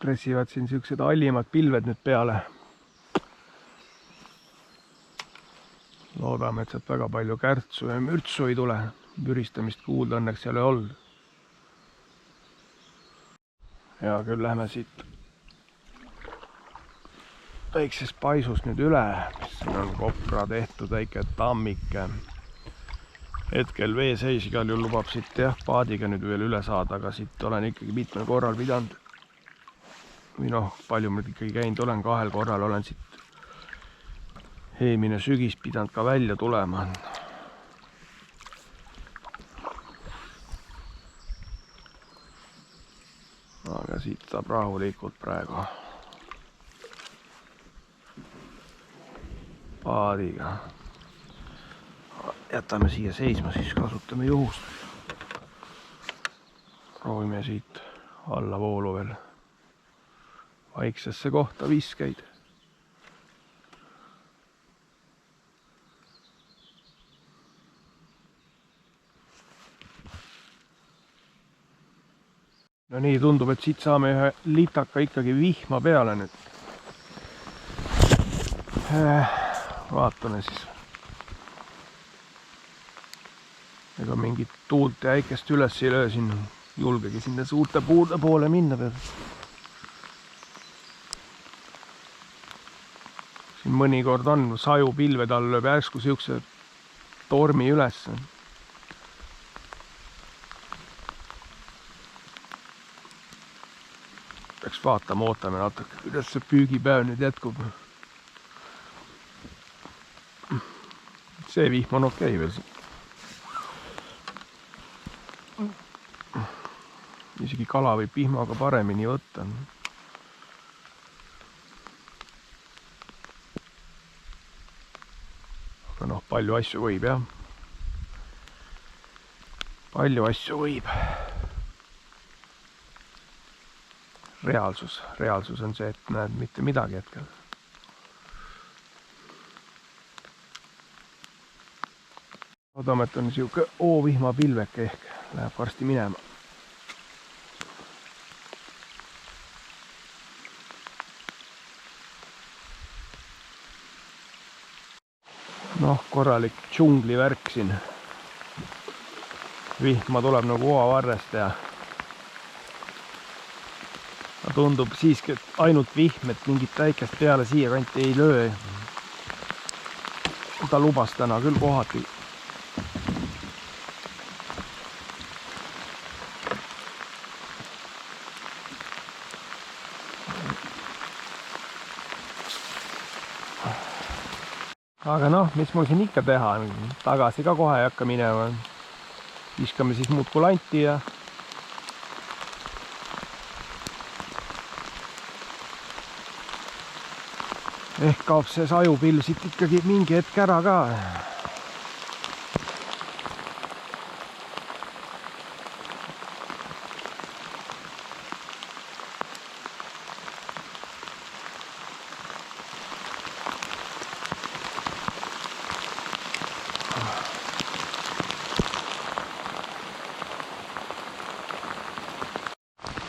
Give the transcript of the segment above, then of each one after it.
pressivad siin siuksed hallimad pilved nüüd peale. Loodame, et sealt väga palju kärtsu ja mürtsu ei tule. Müristamist kuulda õnneks ei ole olnud. Ja küll lähme siit väiksest paisust nüüd üle, mis siin on kopra tehtud, väike tammike. Hetkel veeseis igal juhul lubab siit paadiga nüüd veel üle saada, aga siit olen ikkagi mitmel korral pidanud. Või noh, palju ma ikkagi käinud olen, 2 korral olen siit eelmine sügis pidanud ka välja tulema. Aga siit saab rahulikult praegu paadiga. Jätame siia seisma, siis kasutame juhust. Proovime siit alla voolu veel vaiksesse kohta viskeid. No nii, tundub, et siit saame ühe litaka ikkagi vihma peale nüüd. Vaatame siis. Ega mingit tuult ja äikest üles ei löö siin. Julgegi sinna suurte puude poole minna peal. Siin mõnikord on saju pilved all lööb järsku siukse tormi üles. Peaks vaatama, ootame natuke, kuidas see püügipäev nüüd jätkub. See vihm on okei veel siin. Isegi kala võib vihmaga paremini võtta. Aga noh, palju asju võib, jah. Palju asju võib. Reaalsus on see, et näed mitte midagi hetkel. Loodame, et on siuke oovihma pilveke ehk läheb varsti minema. Noh, korralik džunglivärk siin. Vihma tuleb nagu oavarrest ja tundub siiski, et ainult vihm, et mingit väikest peale siia kanti ei löö. Ta lubas täna küll kohati. Aga noh, mis mul siin ikka teha? Tagasi ka kohe ei hakka minema. Viskame siis muudku lanti ja ehk kaob see sajupilv siit ikkagi mingi hetk ära ka.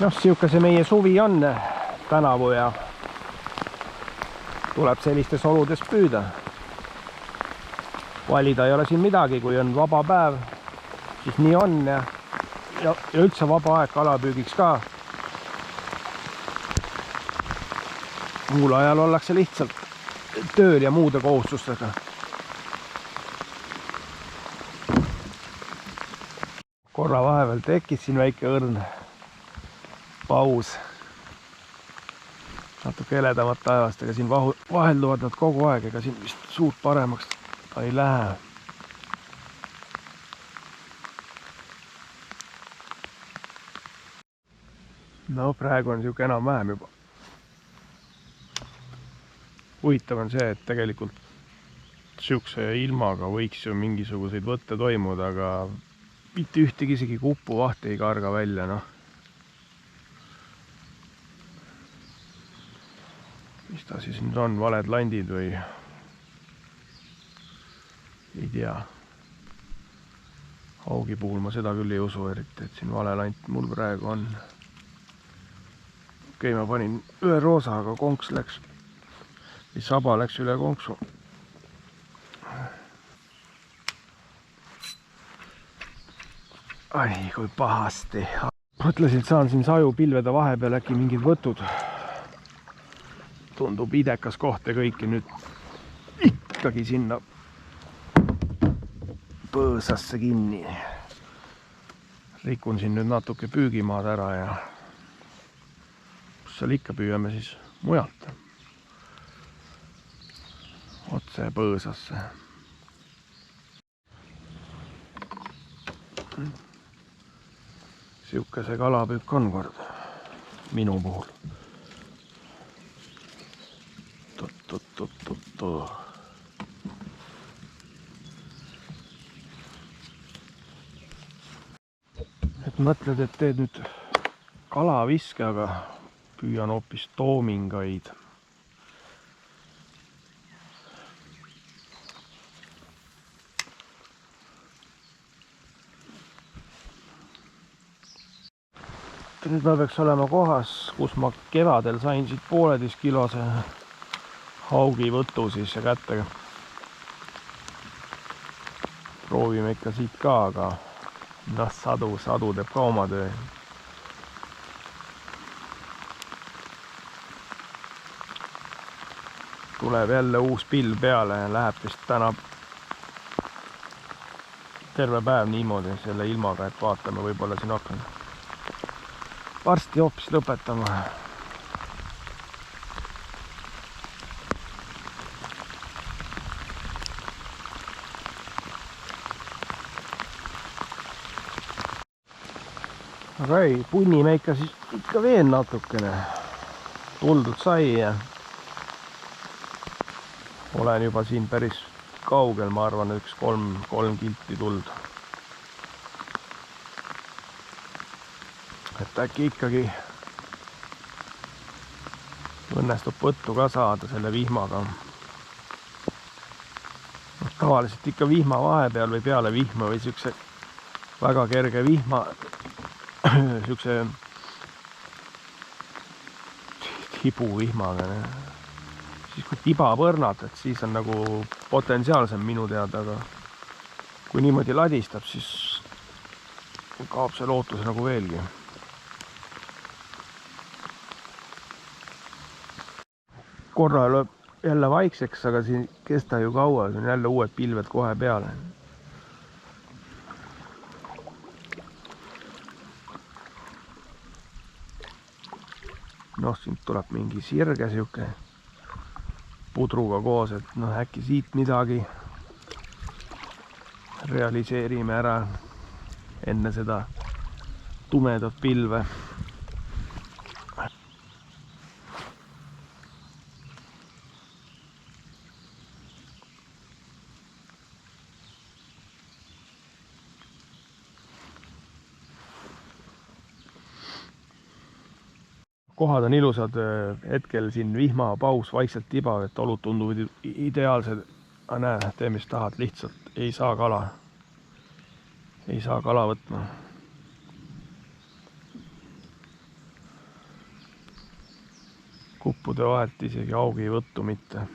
Noh, siuke see meie suvi on tänavu ja tuleb sellistes oludes püüda. Valida ei ole siin midagi, kui on vaba päev, siis nii on ja üldse vaba aeg kalapüügiks ka. Muul ajal ollakse lihtsalt tööl ja muude kohustustega. Korra vahepeal tekkis siin väike õrn paus. Natuke heledamat taevast, aga siin vahelduvad nad kogu aeg, ega siin vist suurt paremaks ei lähe. No praegu on siuke enam-vähem juba. Huvitav on see, et tegelikult siukse ilmaga võiks ju mingisuguseid võtte toimuda, aga mitte ühtegi isegi kupuvahti ei karga välja, noh. Mis ta siis nüüd on, valed landid või ei tea. Haugi puhul ma seda küll ei usu eriti, et siin vale lant mul praegu on. okei, ma panin ühe roosa, aga konks läks, või saba läks üle konksu. Ai, kui pahasti. Mõtlesin, et saan siin saju pilvede vahepeal äkki mingid võtud. Tundub idekas koht ja kõiki nüüd ikkagi sinna põõsasse kinni. Rikun siin nüüd natuke püügimaad ära ja kus seal ikka püüame siis mujalt. Otse põõsasse. Siuke see kalapüük on kord minu puhul. Et mõtled, et teed nüüd kalaviske, aga püüan hoopis toomingaid. Nüüd ma peaks olema kohas, kus ma kevadel sain siit 1,5 kilose haugivõtu siis ja kättega. Proovime ikka siit ka, aga noh, sadu teeb ka oma töö. Tuleb jälle uus pilv peale ja läheb vist täna terve päev niimoodi selle ilmaga, et vaatame, võib-olla siin hakkan varsti hoopis lõpetama. Aga ei, punnime ikka veel natukene. Tuldud sai ja olen juba siin päris kaugel, ma arvan, üks 3 kilti tuld. Et äkki ikkagi õnnestub võttu ka saada selle vihmaga. Tavaliselt ikka vihma vahepeal või peale vihma või siukse väga kerge vihma, siukse tibuvihmaga. Siis kui tiba põrnad, et siis on nagu potentsiaalsem minu teada, aga kui niimoodi ladistab, siis kaob see lootus nagu veelgi. Korra lööb jälle vaikseks, aga siin kesta ju kaua, siin on jälle uued pilved kohe peale. Noh, siin tuleb mingi sirge siuke pudruga koos, et noh, äkki siit midagi realiseerime ära enne seda tumedat pilve. Kohad on ilusad, hetkel siin vihmapaus vaikselt tibab, et olud tunduvad ideaalsed. Aga näe, tee mis tahad, lihtsalt ei saa kala. Ei saa kala võtma. Kuppude vahelt isegi augi ei võttu mitte.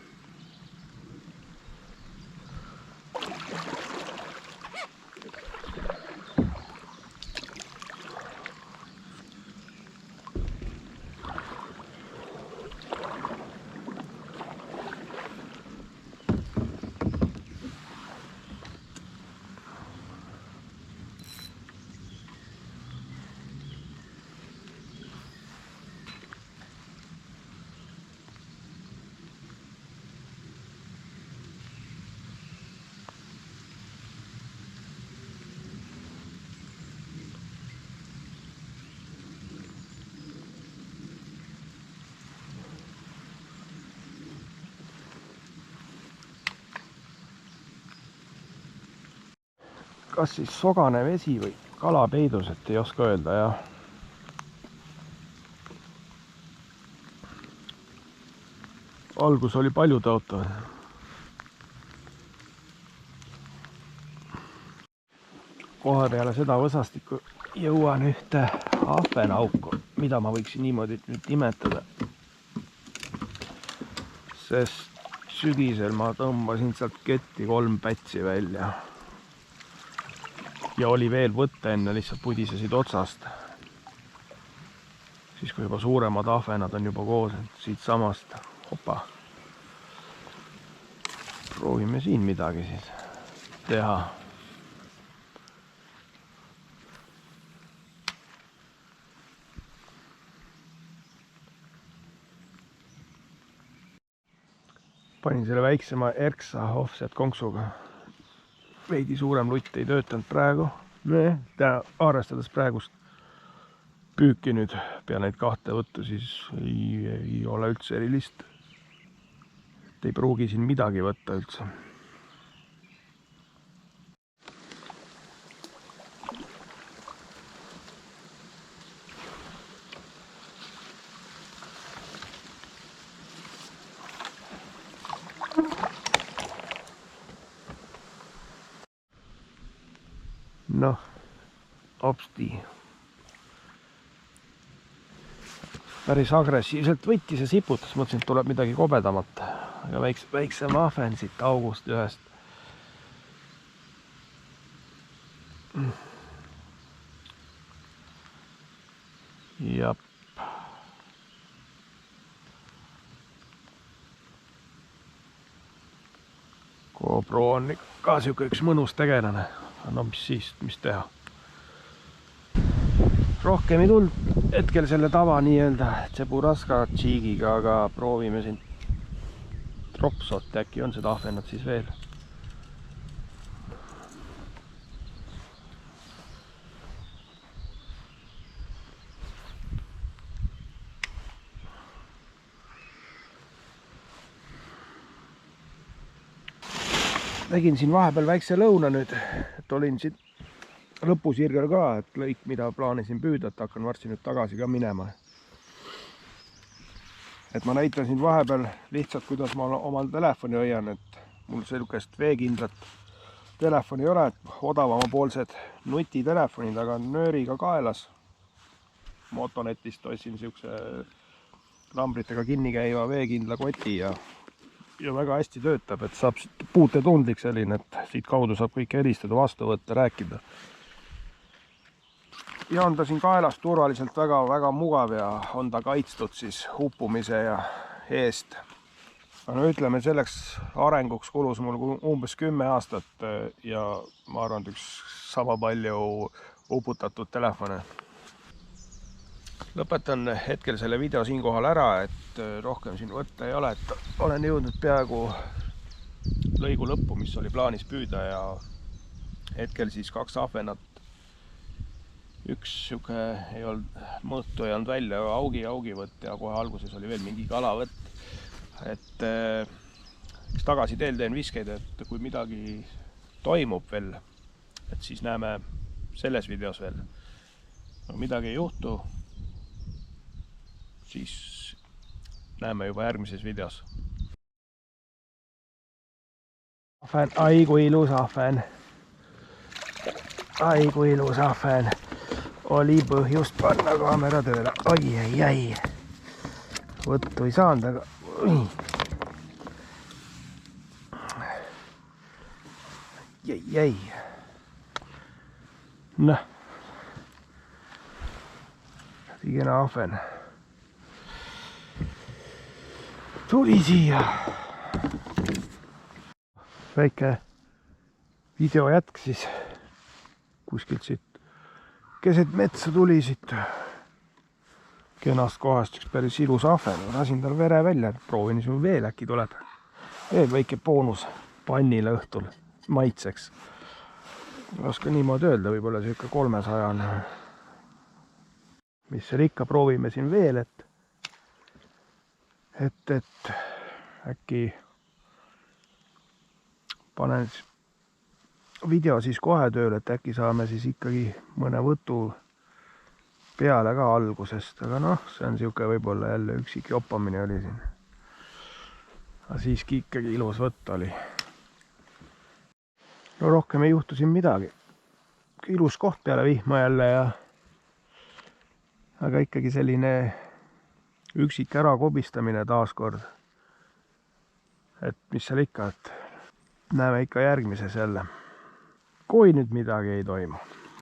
Kas siis sogane vesi või kalapeidus, et ei oska öelda, jah. Algus oli palju tõotav. Kohe peale seda võsastikku jõuan ühte ahvenauku mida ma võiksin niimoodi nüüd nimetada. Sest sügisel ma tõmbasin sealt ketti 3 pätsi välja. Ja oli veel võtta enne, lihtsalt pudisesid otsast. Siis kui juba suuremad ahvenad on juba koos, siit samast. Hopa. Proovime siin midagi siis teha. Panin selle väiksema Erksa offset konksuga. Veidi suurem lutt ei töötanud praegu. Arvestades praegust püüki nüüd pea neid 2 võttu, siis ei ole üldse erilist. Ei pruugi siin midagi võtta üldse. Noh, hopsti. Päris agressiivselt võttis ja siputas, mõtlesin, et tuleb midagi kobedamat. Aga väikse ahven siit august ühest. Jap. GoPro on ka siuke üks mõnus tegelane. No mis siis, mis teha? Rohkem ei tulnud hetkel selle tava nii-öelda Tšeburaska Tšiigiga, aga proovime siin Dropshot, äkki on seda ahvenat siis veel. Tegin siin vahepeal väikse lõuna nüüd, et olin siin lõpusirgel ka, et lõik, mida plaanisin püüda, et hakkan varsti nüüd tagasi ka minema. Et ma näitan siin vahepeal lihtsalt, kuidas ma omal telefoni hoian, et mul sellukest veekindlat telefoni ei ole, et odavamapoolsed nutitelefonid, aga nööriga kaelas. Motonetist ostsin siukse klambritega kinni käiva veekindla koti ja väga hästi töötab, et saab puutetundlik selline, et siit kaudu saab kõike helistada, vastu võtta, rääkida. Ja on ta siin kaelas turvaliselt väga mugav ja on ta kaitstud siis uppumise ja eest. No ütleme, selleks arenguks kulus mul umbes 10 aastat ja ma arvan, üks sama palju uputatud telefone. Lõpetan hetkel selle video siinkohal ära, et rohkem siin võtta ei ole, et olen jõudnud peaaegu lõigu lõppu, mis oli plaanis püüda ja hetkel siis 2 ahvenat. Üks siuke ei olnud, mõõtu ei olnud välja, augivõtt ja kohe alguses oli veel mingi kalavõtt. Et eks tagasi teel teen viskeid, et kui midagi toimub veel, et siis näeme selles videos veel. No midagi ei juhtu, siis näeme juba järgmises videos. Ahven, ai kui ilus ahven. Ai kui ilus ahven. Oli põhjust panna kaamera tööle. Ai. Võttu ei saanud, aga... Jäi. Noh. Sigena ahven. Tuli siia. Väike video jätk siis kuskilt siit keset metsa tuli siit kenast kohast üks päris ilus ahven. Lasin tal vere välja, proovin siis veel äkki tuleb. Veel väike boonus pannile õhtul maitseks. Ma oskan niimoodi öelda, võib-olla siuke 300 on. Mis seal ikka, proovime siin veel, et äkki panen video siis kohe tööle, et äkki saame siis ikkagi mõne võtu peale ka algusest, aga noh, see on siuke võib-olla jälle üksik joppamine oli siin. Aga siiski ikkagi ilus võtt oli. No rohkem ei juhtu siin midagi. Ilus koht peale vihma jälle ja aga ikkagi selline üksik ärakobistamine taaskord. Et mis seal ikka, et näeme ikka järgmises jälle. Kui nüüd midagi ei toimu.